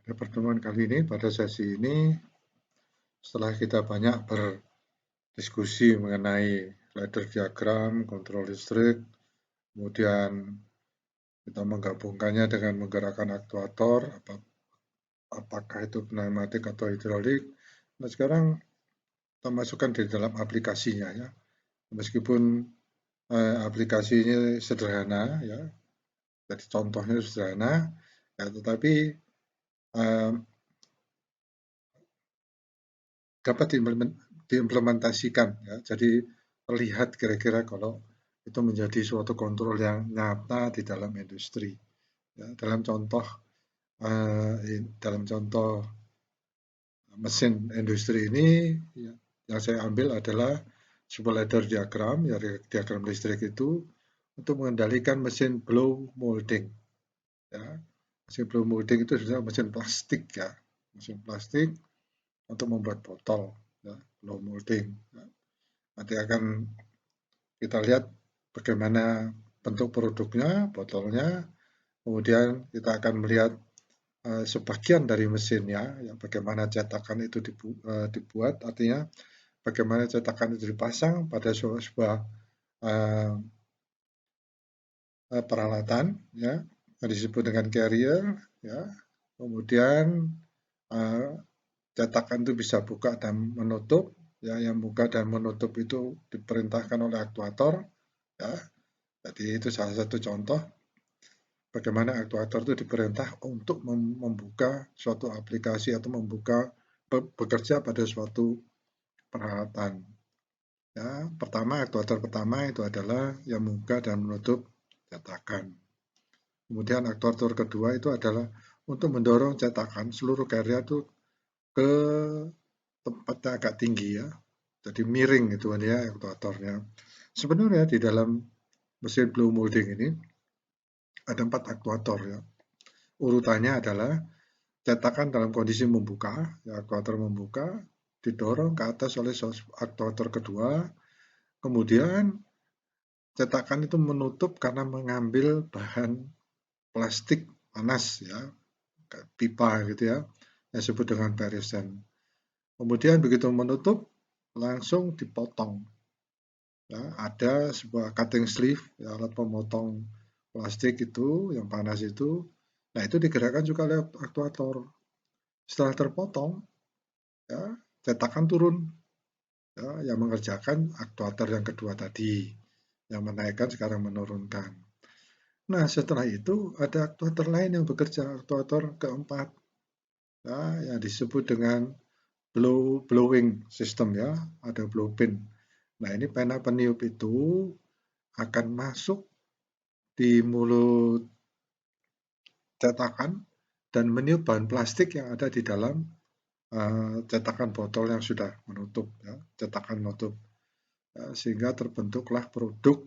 Pada pertemuan kali ini, pada sesi ini, setelah kita banyak berdiskusi mengenai ladder diagram, kontrol listrik, kemudian kita menggabungkannya dengan menggerakkan aktuator, apakah itu pneumatik atau hidrolik. Nah, sekarang kita masukkan di dalam aplikasinya ya. Meskipun aplikasinya sederhana ya, jadi contohnya sederhana, ya, tetapi dapat diimplementasikan ya. Jadi terlihat kira-kira kalau itu menjadi suatu kontrol yang nyata di dalam industri. Ya, dalam contoh mesin industri ini ya, yang saya ambil adalah sebuah ladder diagram, ya diagram listrik itu untuk mengendalikan mesin blow molding. Ya, mesin blow molding itu sebenarnya mesin plastik ya, mesin plastik untuk membuat botol, ya, blow molding. Ya. Nanti akan kita lihat bagaimana bentuk produknya, botolnya, kemudian kita akan melihat sebagian dari mesinnya, ya, bagaimana cetakan itu dibuat, artinya bagaimana cetakan itu dipasang pada sebuah peralatan, ya, yang disebut dengan carrier, ya, kemudian cetakan itu bisa buka dan menutup, ya, yang buka dan menutup itu diperintahkan oleh aktuator, ya. Jadi itu salah satu contoh bagaimana aktuator itu diperintah untuk membuka suatu aplikasi atau bekerja pada suatu peralatan. Ya, aktuator pertama itu adalah yang membuka dan menutup cetakan. Kemudian aktuator kedua itu adalah untuk mendorong cetakan seluruh karya itu ke tempatnya agak tinggi ya. Jadi miring itu ya aktuatornya. Sebenarnya di dalam mesin blow molding ini ada 4 aktuator ya. Urutannya adalah cetakan dalam kondisi membuka, ya, aktuator membuka, didorong ke atas oleh aktuator kedua, kemudian cetakan itu menutup karena mengambil bahan plastik panas ya, pipa gitu ya, yang disebut dengan perishen. Kemudian begitu menutup, langsung dipotong. Ya, ada sebuah cutting sleeve, ya, alat pemotong plastik itu yang panas itu. Nah, itu digerakkan juga oleh aktuator. Setelah terpotong, ya, cetakan turun, ya, yang mengerjakan aktuator yang kedua tadi, yang menaikkan sekarang menurunkan. Nah, setelah itu ada aktuator lain yang bekerja, aktuator keempat, ya, yang disebut dengan blowing system ya, ada blow pin. Nah, ini pena peniup itu akan masuk di mulut cetakan dan meniup bahan plastik yang ada di dalam cetakan botol yang sudah menutup, ya, cetakan menutup, ya, sehingga terbentuklah produk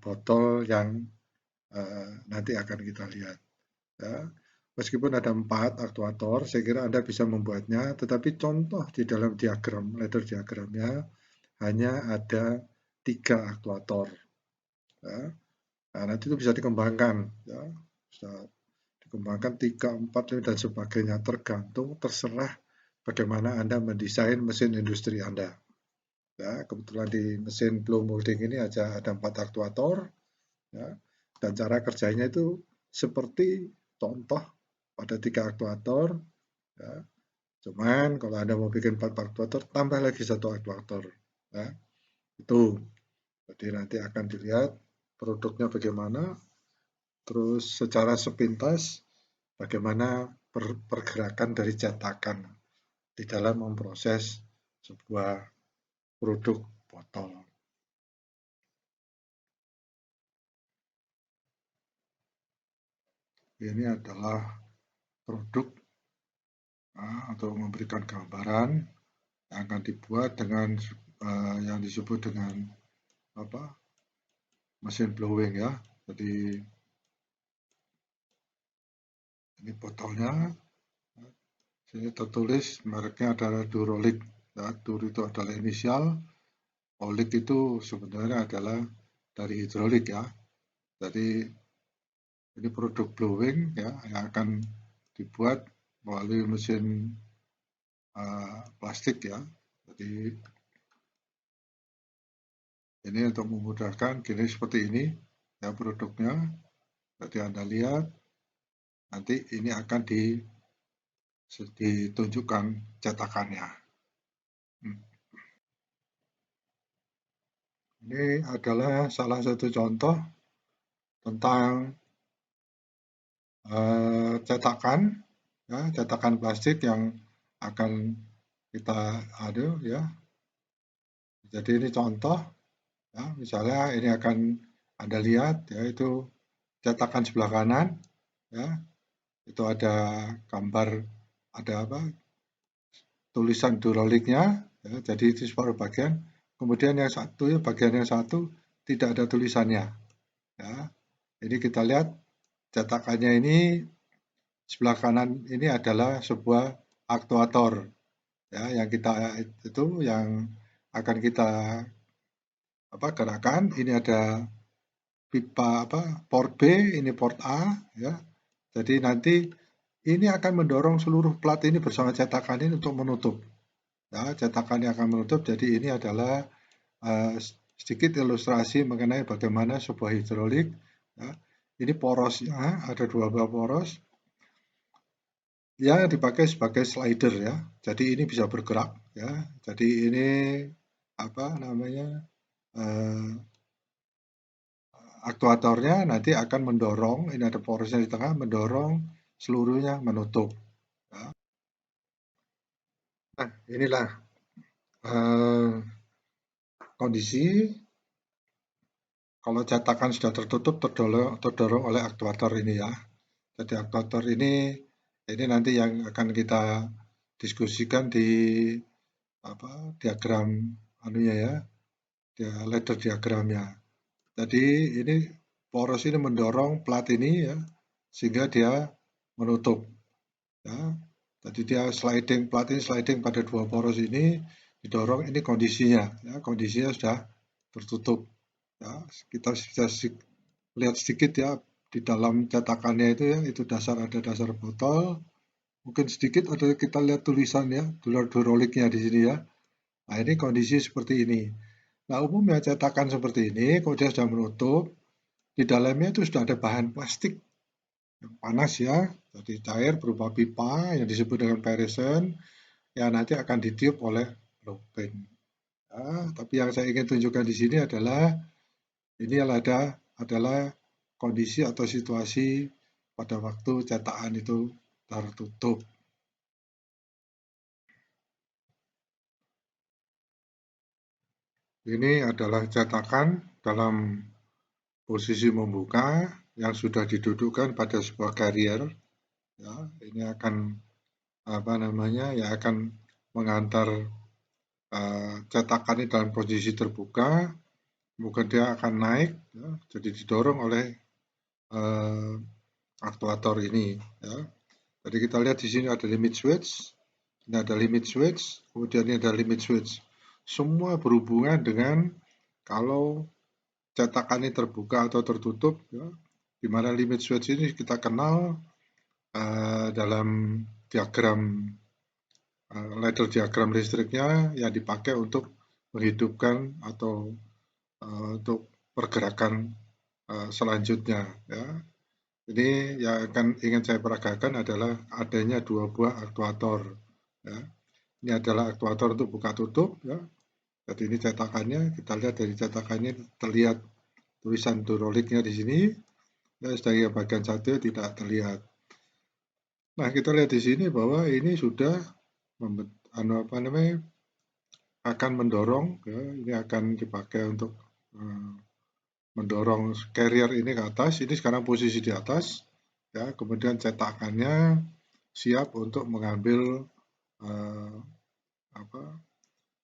botol yang nanti akan kita lihat. Ya. Meskipun ada 4 aktuator, saya kira Anda bisa membuatnya, tetapi contoh di dalam diagram, ladder diagramnya hanya ada 3 aktuator. Ya. Nah, nanti itu bisa dikembangkan, ya, bisa dikembangkan 3, 4, 5 dan sebagainya, terserah bagaimana Anda mendesain mesin industri Anda. Ya, kebetulan di mesin blow molding ini ada 4 aktuator, ya, dan cara kerjanya itu seperti contoh pada 3 aktuator, ya. Cuman kalau Anda mau bikin 4 aktuator, tambah lagi 1 aktuator, ya. Itu. Jadi nanti akan dilihat produknya bagaimana, terus secara sepintas bagaimana pergerakan dari cetakan di dalam memproses sebuah produk botol. Ini adalah produk untuk memberikan gambaran yang akan dibuat dengan yang disebut dengan mesin blowing ya. Jadi ini botolnya, sini tertulis mereknya adalah Durolic. Ya, Dur itu adalah inisial, Olic itu sebenarnya adalah dari hidrolik ya. Jadi ini produk blowing ya yang akan dibuat melalui mesin plastik ya. Jadi ini untuk memudahkan kini seperti ini ya produknya. Jadi Anda lihat nanti ini akan ditunjukkan cetakannya. Ini adalah salah satu contoh tentang cetakan ya, cetakan plastik yang akan kita ya. Jadi ini contoh ya, misalnya ini akan Anda lihat ya, itu cetakan sebelah kanan ya. Itu ada gambar, ada apa? Tulisan duroliknya ya, jadi itu separuh bagian. Kemudian yang satu ya, bagian yang satu tidak ada tulisannya ya. Ini kita lihat cetakannya ini sebelah kanan ini adalah sebuah aktuator ya, yang kita itu yang akan kita gerakan. Ini ada pipa port B, ini port A ya. Jadi nanti ini akan mendorong seluruh plat ini bersama cetakan ini untuk menutup ya, cetakan yang akan menutup. Jadi ini adalah sedikit ilustrasi mengenai bagaimana sebuah hidrolik ya. Ini porosnya ada 2 buah poros yang dipakai sebagai slider ya. Jadi ini bisa bergerak ya. Jadi ini apa namanya aktuatornya nanti akan mendorong, ini ada porosnya di tengah, mendorong seluruhnya menutup ya. Nah inilah kondisi kalau cetakan sudah tertutup terdorong oleh aktuator ini ya. Jadi aktuator ini nanti yang akan kita diskusikan di diagram anunya ya, ladder diagramnya. Jadi ini poros ini mendorong plat ini ya, sehingga dia menutup ya. Jadi dia sliding, plat ini sliding pada 2 poros ini didorong, ini kondisinya ya, kondisinya sudah tertutup ya. Kita bisa lihat sedikit ya di dalam cetakannya itu ya, itu ada dasar botol. Mungkin sedikit ada kita lihat tulisan ya, duroliknya di sini ya. Nah ini kondisi seperti ini. Nah umumnya cetakan seperti ini, kalau dia sudah menutup, di dalamnya itu sudah ada bahan plastik yang panas ya, jadi cair berupa pipa yang disebut dengan peresin, yang nanti akan ditiup oleh blockchain. Ya, tapi yang saya ingin tunjukkan di sini adalah ini adalah kondisi atau situasi pada waktu cetakan itu tertutup. Ini adalah cetakan dalam posisi membuka yang sudah didudukkan pada sebuah carrier. Ya, ini akan ya akan mengantar cetakan ini dalam posisi terbuka, kemudian dia akan naik, ya, jadi didorong oleh aktuator ini. Ya. Jadi kita lihat di sini ada limit switch, ini ada limit switch, kemudian ini ada limit switch. Semua berhubungan dengan kalau cetakan ini terbuka atau tertutup, ya, di mana limit switch ini kita kenal dalam diagram ladder diagram listriknya yang dipakai untuk menghidupkan atau untuk pergerakan selanjutnya. Ya. Ini yang ingin saya peragakan adalah adanya 2 buah aktuator. Ya. Ini adalah aktuator untuk buka tutup. Ya. Jadi ini cetakannya, kita lihat dari cetakannya terlihat tulisan duroliknya di sini. Ya, sedangkan bagian satu tidak terlihat. Nah kita lihat di sini bahwa ini sudah akan mendorong, ya, ini akan dipakai untuk mendorong carrier ini ke atas. Ini sekarang posisi di atas, ya. Kemudian cetakannya siap untuk mengambil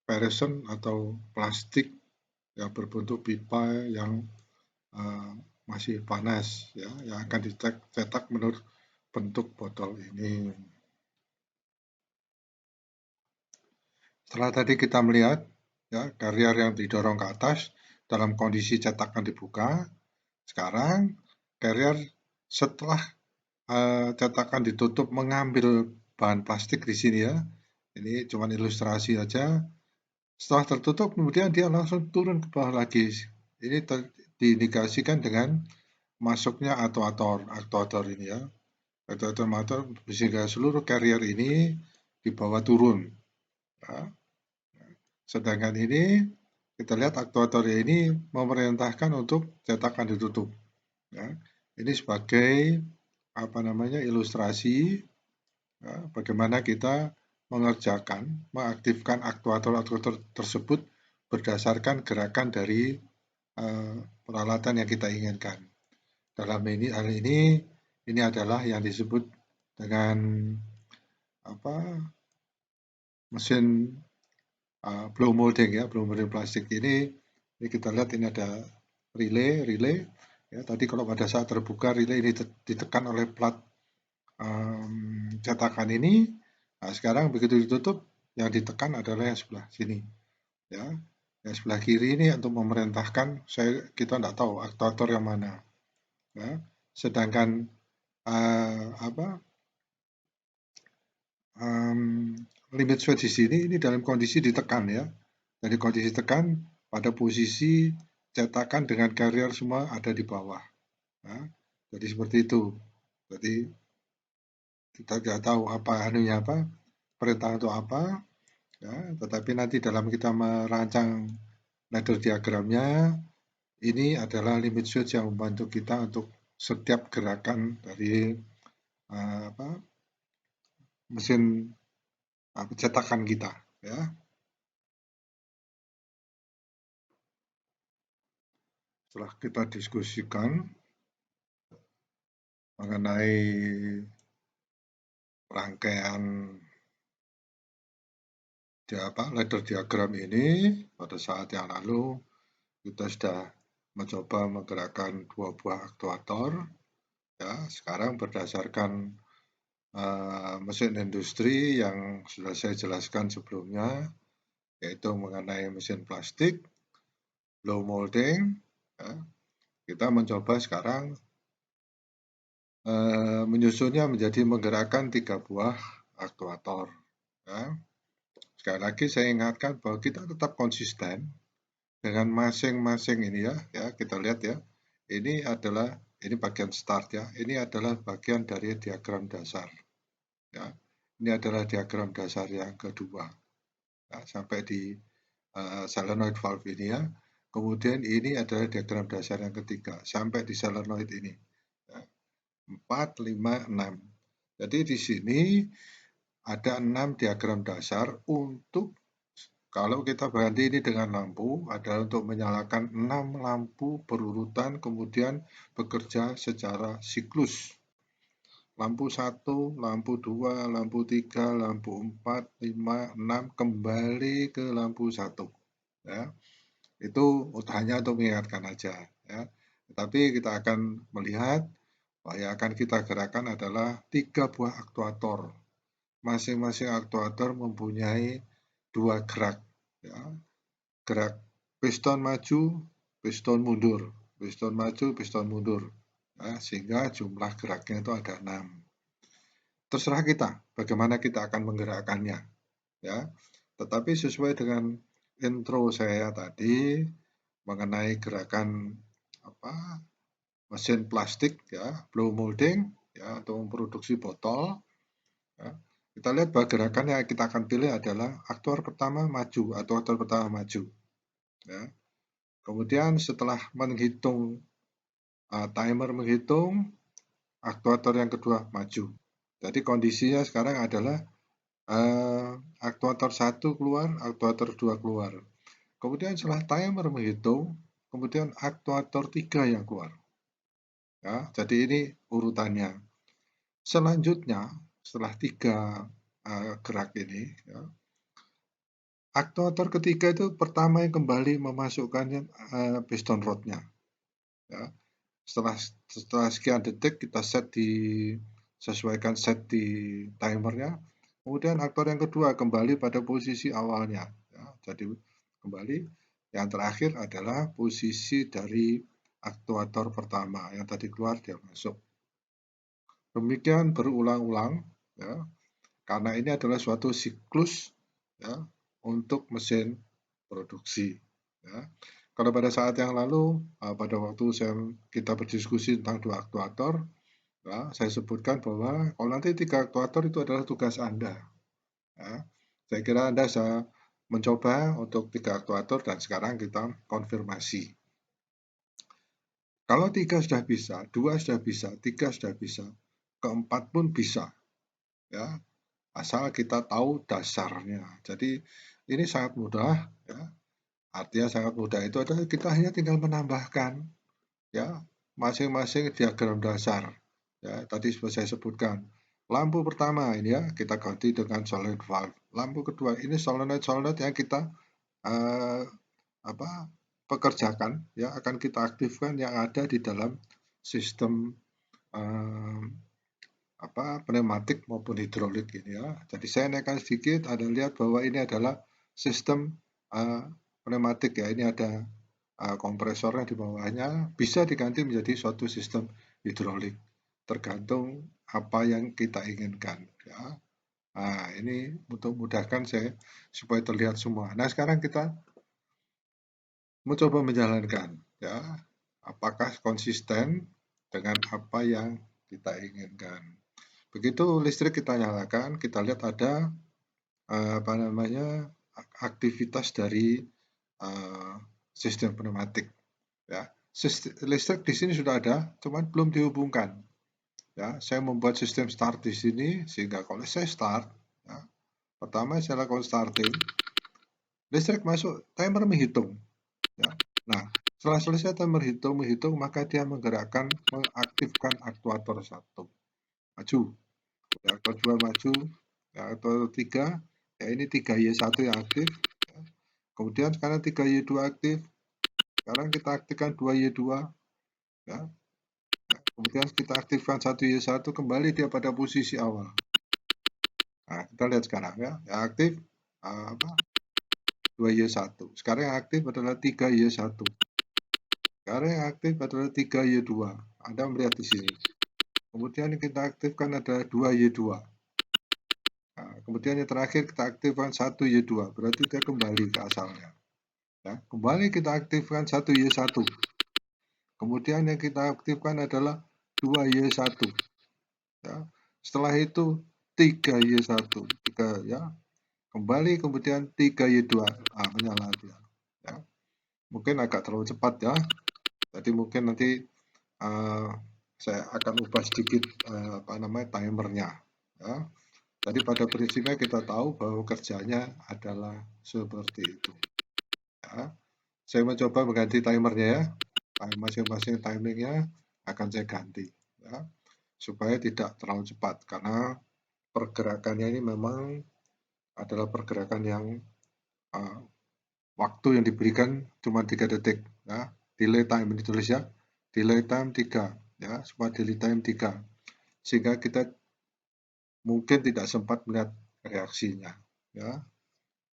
peresin atau plastik yang berbentuk pipa yang masih panas, ya, yang akan dicetak menurut bentuk botol ini. Setelah tadi kita melihat ya carrier yang didorong ke atas dalam kondisi cetakan dibuka, sekarang carrier setelah cetakan ditutup mengambil bahan plastik di sini ya. Ini cuma ilustrasi aja. Setelah tertutup kemudian dia langsung turun ke bawah lagi. Ini diindikasikan dengan masuknya aktuator ini ya. Aktuator sehingga seluruh carrier ini dibawa turun. Ya. Sedangkan ini kita lihat aktuator ini memerintahkan untuk cetakan ditutup. Ya. Ini sebagai ilustrasi ya, bagaimana kita mengaktifkan aktuator tersebut berdasarkan gerakan dari peralatan yang kita inginkan. Dalam hal ini adalah yang disebut dengan mesin blow molding ya, blow molding plastik ini kita lihat ini ada relay ya. Tadi kalau pada saat terbuka relay ini ditekan oleh plat cetakan ini. Nah, sekarang begitu ditutup, yang ditekan adalah yang sebelah sini ya. Yang sebelah kiri ini untuk memerintahkan kita tidak tahu aktuator yang mana ya. Sedangkan limit switch di sini ini dalam kondisi ditekan ya. Jadi kondisi tekan pada posisi cetakan dengan carrier semua ada di bawah. Ya. Jadi seperti itu. Jadi kita tidak tahu perintah untuk apa ya, tetapi nanti dalam kita merancang ladder diagramnya ini adalah limit switch yang membantu kita untuk setiap gerakan dari mesin cetakan kita ya. Setelah kita diskusikan mengenai rangkaian ladder diagram ini, pada saat yang lalu kita sudah mencoba menggerakkan dua buah aktuator ya. Sekarang berdasarkan mesin industri yang sudah saya jelaskan sebelumnya, yaitu mengenai mesin plastik, blow molding ya, kita mencoba sekarang menyusunnya menjadi menggerakkan 3 buah aktuator ya. Sekali lagi saya ingatkan bahwa kita tetap konsisten dengan masing-masing ini ya, kita lihat ya. Ini bagian start ya. Ini adalah bagian dari diagram dasar. Ya. Ini adalah diagram dasar yang kedua. Ya, sampai di solenoid valve ini ya. Kemudian ini adalah diagram dasar yang ketiga sampai di solenoid ini. Ya. 4, 5, 6. Jadi di sini ada 6 diagram dasar untuk kalau kita banding ini dengan lampu adalah untuk menyalakan 6 lampu berurutan kemudian bekerja secara siklus. Lampu 1, lampu 2, lampu 3, lampu 4, 5, 6 kembali ke lampu 1. Ya. Itu hanya untuk mengingatkan aja ya. Tetapi kita akan melihat bahwa yang akan kita gerakan adalah 3 buah aktuator. Masing-masing aktuator mempunyai 2 gerak ya. Gerak piston maju, piston mundur, piston maju, piston mundur ya, sehingga jumlah geraknya itu ada 6. Terserah kita bagaimana kita akan menggerakkannya ya. Tetapi sesuai dengan intro saya tadi mengenai gerakan mesin plastik ya, blow molding ya, untuk memproduksi botol ya. Kita lihat bahwa gerakan yang kita akan pilih adalah aktuator pertama maju, aktuator pertama maju ya. Kemudian setelah menghitung timer menghitung, aktuator yang kedua maju. Jadi kondisinya sekarang adalah aktuator 1 keluar, aktuator 2 keluar. Kemudian setelah timer menghitung, kemudian aktuator 3 yang keluar. Ya, jadi ini urutannya. Selanjutnya, setelah 3 gerak ini, ya, aktuator ketiga itu pertama yang kembali memasukkan piston rodnya. Ya. Setelah sekian detik kita sesuaikan set di timernya. Kemudian aktor yang kedua kembali pada posisi awalnya. Ya. Jadi kembali yang terakhir adalah posisi dari aktuator pertama yang tadi keluar dia masuk. Demikian berulang-ulang, ya, karena ini adalah suatu siklus, ya, untuk mesin produksi. Ya. Kalau pada saat yang lalu, pada waktu kita berdiskusi tentang 2 aktuator, ya, saya sebutkan bahwa kalau nanti 3 aktuator itu adalah tugas Anda. Ya. Saya kira Anda bisa mencoba untuk 3 aktuator dan sekarang kita konfirmasi. Kalau 3 sudah bisa, 2 sudah bisa, 3 sudah bisa, keempat pun bisa, ya, asal kita tahu dasarnya. Jadi ini sangat mudah, ya. Artinya sangat mudah itu adalah kita hanya tinggal menambahkan, ya, masing-masing diagram dasar. Ya, tadi sudah saya sebutkan. Lampu pertama ini ya kita ganti dengan solenoid valve. Lampu kedua ini solenoid yang kita pekerjakan, ya, akan kita aktifkan yang ada di dalam sistem pneumatik maupun hidrolik ini ya. Jadi saya naikkan sedikit, Anda lihat bahwa ini adalah sistem pneumatik ya. Ini ada kompresornya di bawahnya, bisa diganti menjadi suatu sistem hidrolik tergantung apa yang kita inginkan ya. Nah, ini untuk mudahkan saya supaya terlihat semua. Nah, sekarang kita mencoba menjalankan ya, apakah konsisten dengan apa yang kita inginkan. Begitu listrik kita nyalakan, kita lihat ada aktivitas dari sistem pneumatik. Ya, listrik di sini sudah ada, cuman belum dihubungkan. Ya, saya membuat sistem start di sini sehingga kalau saya start, ya, pertama saya lakukan starting, listrik masuk, timer menghitung. Ya. Nah, setelah selesai timer menghitung, maka dia mengaktifkan aktuator 1. Maju. Reaktor 2 maju, reaktor 3, ya ini 3Y1 yang aktif. Ya. Kemudian sekarang 3Y2 aktif, sekarang kita aktifkan 2Y2. Ya. Kemudian kita aktifkan 1Y1, kembali dia pada posisi awal. Nah, kita lihat sekarang ya, yang aktif 2Y1. Sekarang yang aktif adalah 3Y1. Sekarang yang aktif adalah 3Y2. Anda melihat di sini. Kemudian yang kita aktifkan adalah 2Y2. Nah, kemudian yang terakhir kita aktifkan 1Y2, berarti dia kembali ke asalnya. Ya, kembali kita aktifkan 1Y1. Kemudian yang kita aktifkan adalah 2Y1. Ya. Setelah itu 3Y1. 3 ya. Kembali kemudian 3Y2. Menyala dia. Ya. Mungkin agak terlalu cepat ya. Jadi mungkin nanti saya akan ubah sedikit timernya. Ya. Jadi pada prinsipnya kita tahu bahwa kerjanya adalah seperti itu. Ya. Saya mencoba mengganti timernya ya. Masing-masing timingnya akan saya ganti. Ya. Supaya tidak terlalu cepat. Karena pergerakannya ini memang adalah pergerakan yang waktu yang diberikan cuma 3 detik. Ya. Delay time ini ditulis ya. Delay time 3. Ya. Supaya delay time 3. Sehingga kita mungkin tidak sempat melihat reaksinya. Ya.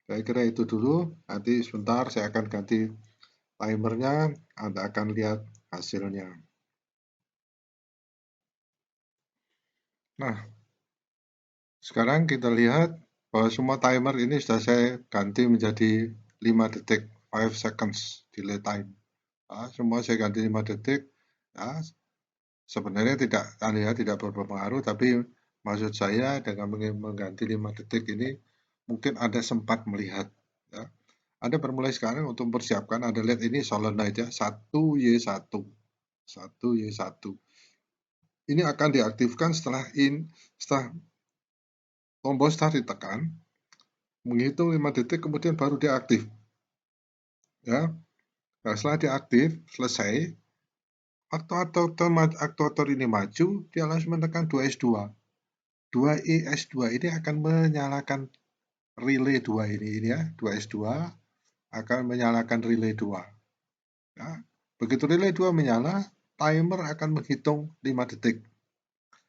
Saya kira itu dulu. Nanti sebentar saya akan ganti timernya. Anda akan lihat hasilnya. Nah, sekarang kita lihat bahwa semua timer ini sudah saya ganti menjadi 5 detik, 5 seconds delay time. Nah, semua saya ganti 5 detik. Nah, sebenarnya tidak berpengaruh, tapi maksud saya dengan mengganti 5 detik ini mungkin Anda sempat melihat. Ya. Anda bermulai sekarang untuk mempersiapkan, Anda lihat ini solenoid ya, 1Y1. 1Y1. Ini akan diaktifkan setelah tombol start ditekan, menghitung 5 detik, kemudian baru dia aktif. Ya. Nah, setelah dia aktif, selesai, aktuator ini maju, dia langsung menekan 2S2. 2IS2 ini akan menyalakan relay 2 ini ya, 2S2 akan menyalakan relay 2. Ya. Begitu relay 2 menyala, timer akan menghitung 5 detik.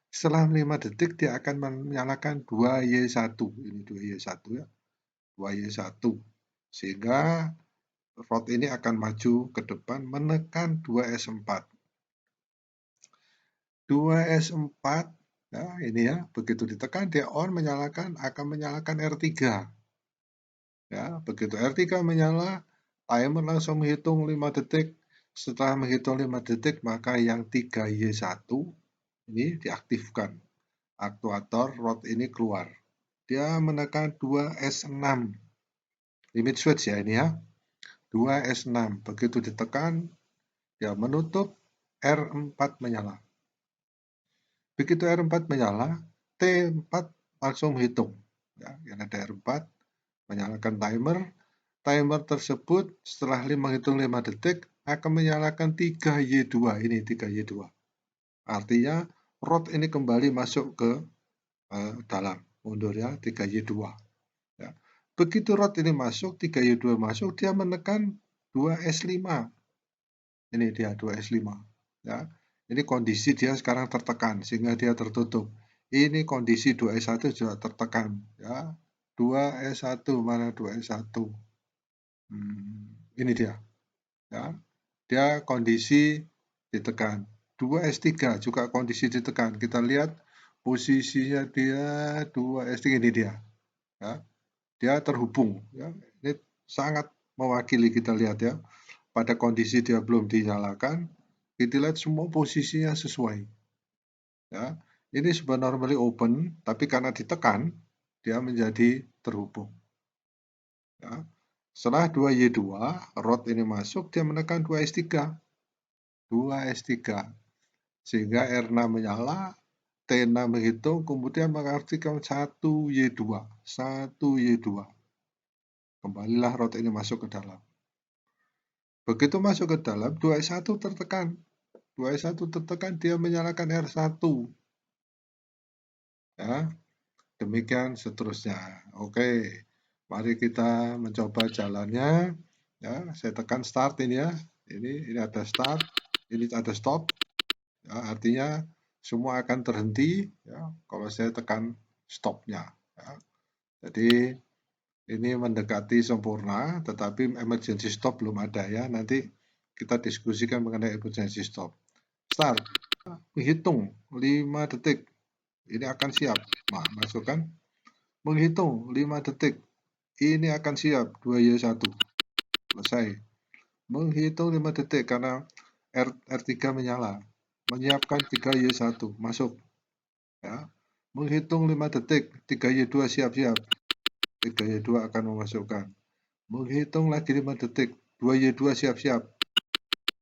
Setelah 5 detik dia akan menyalakan 2Y1. Ini 2Y1 ya. 2Y1. Sehingga rod ini akan maju ke depan menekan 2S4. 2S4 Ya, ini ya, begitu ditekan dia on akan menyalakan R3. Ya, begitu R3 menyala, timer langsung menghitung 5 detik. Setelah menghitung 5 detik, maka yang 3Y1 ini diaktifkan. Aktuator rod ini keluar. Dia menekan 2S6. Limit switch ya ini ya. 2S6. Begitu ditekan, dia menutup, R4 menyala. Begitu R4 menyala, T4 langsung menghitung. Ya, yang ada R4 menyalakan timer. Timer tersebut setelah menghitung 5 detik akan menyalakan 3Y2. Ini 3Y2. Artinya rod ini kembali masuk ke dalam. Mundur ya, 3Y2. Ya. Begitu rod ini masuk, 3Y2 masuk, dia menekan 2S5. Ini dia 2S5. Ya. Ini kondisi dia sekarang tertekan sehingga dia tertutup. Ini kondisi 2S1 juga tertekan. Ya. 2S1, mana 2S1? Ini dia. Ya. Dia kondisi ditekan. 2S3 juga kondisi ditekan. Kita lihat posisinya dia 2S3 ini dia. Ya. Dia terhubung. Ya. Ini sangat mewakili kita lihat ya. Pada kondisi dia belum dinyalakan, kita lihat semua posisinya sesuai. Ya. Ini sebenarnya normally open, tapi karena ditekan, dia menjadi terhubung. Ya. Setelah 2Y2, rod ini masuk, dia menekan 2S3. 2S3. Sehingga R6 menyala, T6 menghitung, kemudian mengaktifkan 1Y2. 1Y2. Kembalilah rod ini masuk ke dalam. Begitu masuk ke dalam, 2S1 tertekan. 2S1 tertekan, dia menyalakan R1. Ya, demikian seterusnya. Oke, mari kita mencoba jalannya. Ya, saya tekan start ini ya. Ini ada start, ini ada stop. Ya, artinya semua akan terhenti ya, kalau saya tekan stopnya. Ya. Jadi ini mendekati sempurna, tetapi emergency stop belum ada ya. Nanti kita diskusikan mengenai emergency stop. Start, menghitung 5 detik. Ini akan siap. Nah, masukkan. Menghitung 5 detik. Ini akan siap. 2Y1. Selesai. Menghitung 5 detik karena R3 menyala. Menyiapkan 3Y1. Masuk. Ya. Menghitung 5 detik. 3Y2 siap-siap. 3Y2 akan memasukkan. Menghitung lagi 5 detik. 2Y2 siap-siap.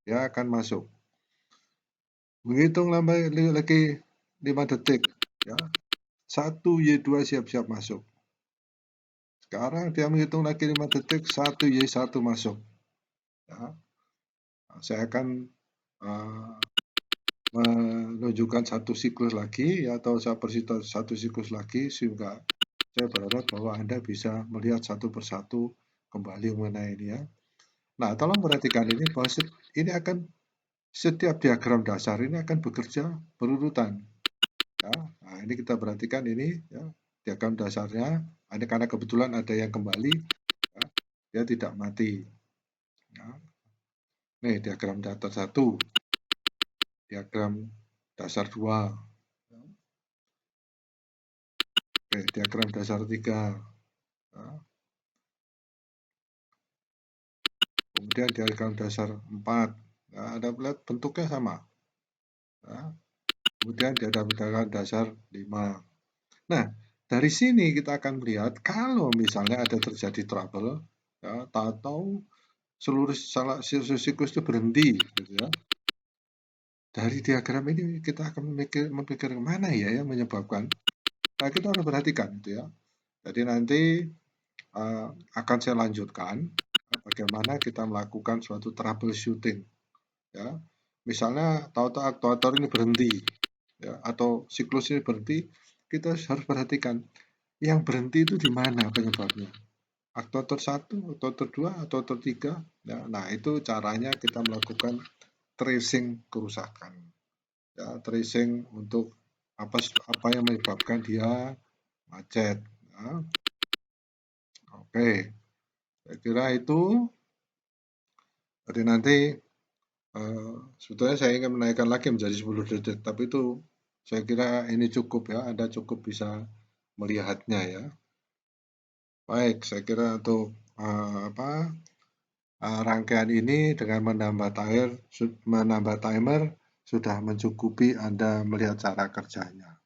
Dia akan masuk. Menghitung lagi 5 detik. Ya. 1Y2 siap-siap masuk. Sekarang dia menghitung lagi 5 detik, 1Y1 masuk. Ya. Saya akan menunjukkan satu siklus lagi, atau saya persita satu siklus lagi, sehingga saya berharap bahwa Anda bisa melihat satu persatu kembali mengenai ini ya. Nah, tolong perhatikan ini, bahwa ini akan setiap diagram dasar ini akan bekerja berurutan. Ya. Nah, ini kita perhatikan ini ya, diagram dasarnya. Ini karena kebetulan ada yang kembali, ya, dia tidak mati. Ya. Nih diagram dasar 1, diagram dasar 2, oke, diagram dasar 3. Ya. Kemudian diagram dasar 4. Ya, Anda lihat bentuknya sama. Ya. Kemudian diagram dasar 5. Nah, dari sini kita akan melihat kalau misalnya ada terjadi trouble, ya, atau seluruh siklus itu berhenti, gitu ya. Dari diagram ini kita akan memikir mana ya yang menyebabkan. Nah, kita harus perhatikan, gitu ya. Jadi nanti akan saya lanjutkan bagaimana kita melakukan suatu troubleshooting. Ya, misalnya tahu-tahu aktuator ini berhenti, ya, atau siklus ini berhenti, kita harus perhatikan yang berhenti itu di mana penyebabnya. Aktuator 1, aktuator 2, aktuator 3. Ya, nah, itu caranya kita melakukan tracing kerusakan. Ya, tracing untuk apa yang menyebabkan dia macet. Ya. Oke, saya kira itu. Jadi nanti sebetulnya saya ingin menaikkan lagi menjadi 10 detik, tapi itu Saya kira ini cukup ya, Anda cukup bisa melihatnya ya. Baik, saya kira untuk rangkaian ini dengan menambah timer sudah mencukupi Anda melihat cara kerjanya.